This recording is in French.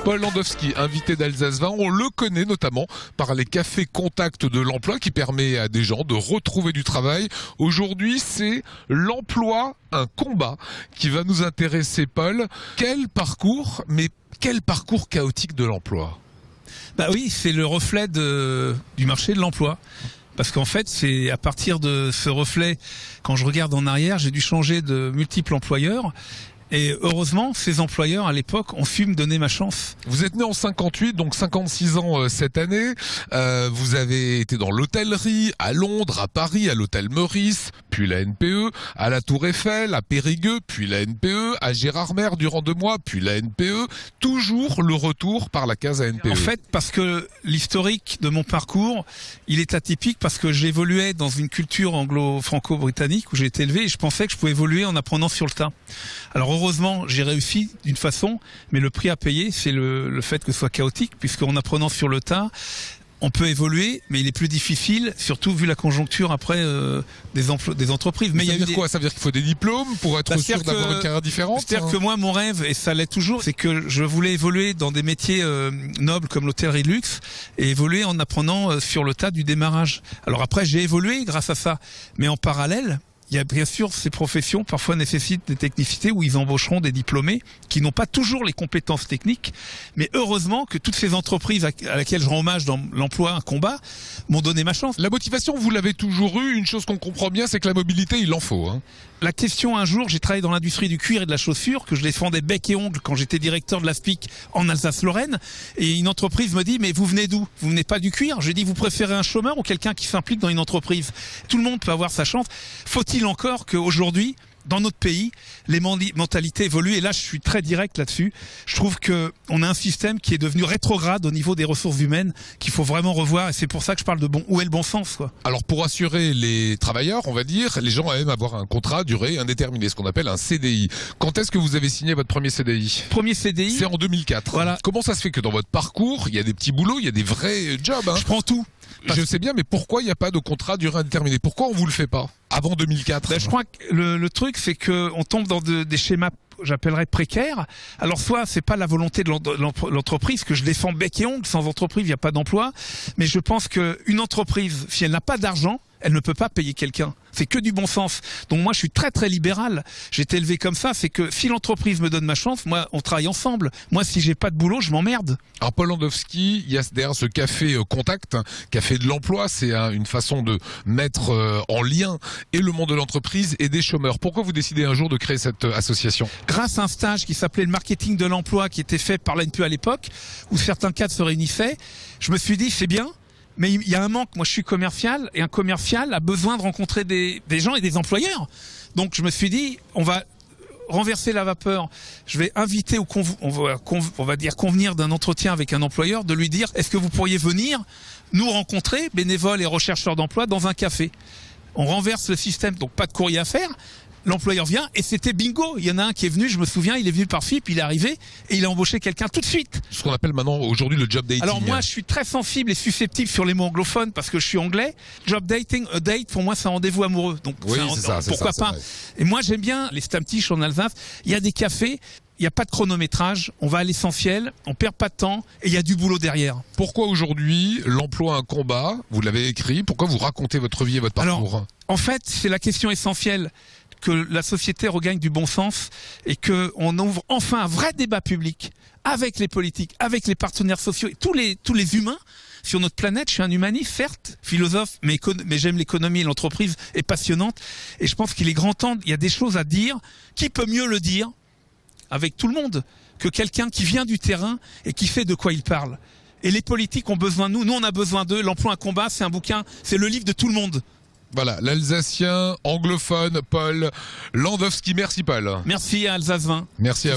Paul Landowski, invité d'Alsace 20, on le connaît notamment par les cafés contact de l'emploi qui permet à des gens de retrouver du travail. Aujourd'hui, c'est l'emploi, un combat qui va nous intéresser, Paul. Quel parcours, mais quel parcours chaotique de l'emploi? Bah oui, c'est le reflet du marché de l'emploi. Parce qu'en fait, c'est à partir de ce reflet, quand je regarde en arrière, j'ai dû changer de multiples employeurs. Et heureusement, ces employeurs, à l'époque, ont su me donner ma chance. Vous êtes né en 58, donc 56 ans cette année. Vous avez été dans l'hôtellerie, à Londres, à Paris, à l'hôtel Meurice, puis la NPE, à la Tour Eiffel, à Périgueux, puis la NPE, à Gérardmer durant 2 mois, puis la NPE. Toujours le retour par la case à NPE. En fait, parce que l'historique de mon parcours, il est atypique parce que j'évoluais dans une culture anglo-franco-britannique où j'ai été élevé et je pensais que je pouvais évoluer en apprenant sur le tas. Alors heureusement, j'ai réussi d'une façon, mais le prix à payer, c'est le fait que ce soit chaotique, puisqu'en apprenant sur le tas, on peut évoluer, mais il est plus difficile, surtout vu la conjoncture après des entreprises. Mais ça veut dire quoi? Ça veut dire qu'il faut des diplômes pour être sûr d'avoir une carrière différente? C'est-à-dire que moi, mon rêve, et ça l'est toujours, c'est que je voulais évoluer dans des métiers nobles comme l'hôtellerie de luxe et évoluer en apprenant sur le tas du démarrage. Alors après, j'ai évolué grâce à ça, mais en parallèle, il y a bien sûr ces professions parfois nécessitent des technicités où ils embaucheront des diplômés qui n'ont pas toujours les compétences techniques, mais heureusement que toutes ces entreprises à laquelle je rends hommage dans l'emploi, un combat, m'ont donné ma chance. La motivation, vous l'avez toujours eue. Une chose qu'on comprend bien, c'est que la mobilité, il en faut. La question, un jour, j'ai travaillé dans l'industrie du cuir et de la chaussure, que je défendais bec et ongles quand j'étais directeur de l'ASPIC en Alsace-Lorraine, et une entreprise me dit, mais vous venez d'où? Vous venez pas du cuir? Je dis, vous préférez un chômeur ou quelqu'un qui s'implique dans une entreprise? Tout le monde peut avoir sa chance. Faut-il encore qu'aujourd'hui, dans notre pays, les mentalités évoluent, et là je suis très direct là-dessus. Je trouve que on a un système qui est devenu rétrograde au niveau des ressources humaines, qu'il faut vraiment revoir, et c'est pour ça que je parle de où est le bon sens, quoi. Alors pour assurer les travailleurs, on va dire, les gens aiment avoir un contrat à durée indéterminée, ce qu'on appelle un CDI. Quand est-ce que vous avez signé votre premier CDI? Premier CDI, c'est en 2004. Voilà. Comment ça se fait que dans votre parcours, il y a des petits boulots, il y a des vrais jobs? Je prends tout. Je sais bien, mais pourquoi il n'y a pas de contrat à durée indéterminée? Pourquoi on vous le fait pas avant 2004? Je crois que le truc, c'est que on tombe dans des schémas, j'appellerais précaires. Alors soit c'est pas la volonté de l'entreprise, que je défends bec et ongle, sans entreprise il n'y a pas d'emploi, mais je pense qu'une entreprise, si elle n'a pas d'argent, elle ne peut pas payer quelqu'un. C'est que du bon sens. Donc moi je suis très très libéral. J'ai été élevé comme ça, c'est que si l'entreprise me donne ma chance, moi on travaille ensemble. Moi si j'ai pas de boulot, je m'emmerde. Alors Paul Landowski, il y a derrière ce café contact, café de l'emploi, c'est une façon de mettre en lien et le monde de l'entreprise et des chômeurs. Pourquoi vous décidez un jour de créer cette association? Grâce à un stage qui s'appelait le marketing de l'emploi, qui était fait par l'ANPE à l'époque, où certains cadres se réunissaient, je me suis dit c'est bien. Mais il y a un manque. Moi, je suis commercial et un commercial a besoin de rencontrer des gens et des employeurs. Donc, je me suis dit, on va renverser la vapeur. Je vais inviter on va dire convenir d'un entretien avec un employeur, de lui dire, est-ce que vous pourriez venir nous rencontrer, bénévoles et rechercheurs d'emploi, dans un café? On renverse le système, donc pas de courrier à faire. L'employeur vient et c'était bingo. Il y en a un qui est venu, je me souviens, il est venu par FIP, il est arrivé et il a embauché quelqu'un tout de suite. Ce qu'on appelle maintenant aujourd'hui le job dating. Alors moi je suis très sensible et susceptible sur les mots anglophones parce que je suis anglais. Job dating, a date pour moi c'est un rendez-vous amoureux. Donc oui, pourquoi pas. Et moi j'aime bien les Stammtisch en Alsace. Il y a des cafés. Il n'y a pas de chronométrage, on va à l'essentiel, on perd pas de temps et il y a du boulot derrière. Pourquoi aujourd'hui l'emploi un combat? Vous l'avez écrit, pourquoi vous racontez votre vie et votre parcours? Alors, en fait, c'est la question essentielle, que la société regagne du bon sens et qu'on ouvre enfin un vrai débat public avec les politiques, avec les partenaires sociaux et tous les humains sur notre planète. Je suis un humaniste, certes, philosophe, mais j'aime l'économie et l'entreprise est passionnante. Et je pense qu'il est grand temps, il y a des choses à dire. Qui peut mieux le dire avec tout le monde que quelqu'un qui vient du terrain et qui sait de quoi il parle? Et les politiques ont besoin de nous on a besoin d'eux. L'emploi un combat, c'est un bouquin, c'est le livre de tout le monde. Voilà, l'Alsacien anglophone Paul Landowski. Merci Paul. Merci à Alsace 20. Merci à vous.